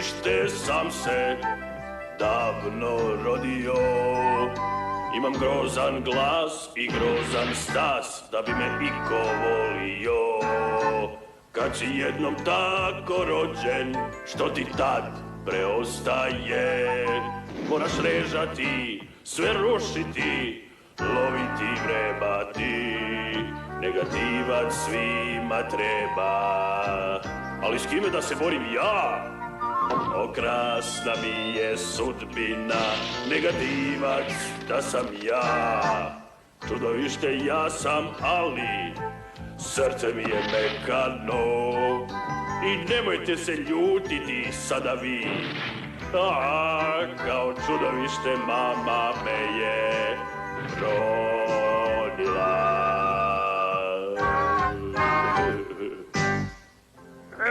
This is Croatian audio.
čudovište sam se davno rodio. Imam grozan glas i grozan stas, da bi me iko volio. Kad si jednom tako rođen, što ti tad preostaje? Moraš režati, sve rušiti, loviti, vrebati. Negativac svima treba, ali s kime da se borim ja? Okrasna mi je sudbina, negativac da sam ja. Čudovište ja sam, ali srce mi je mekano. I nemojte se ljutiti sada vi, kao čudovište mama me je rodila.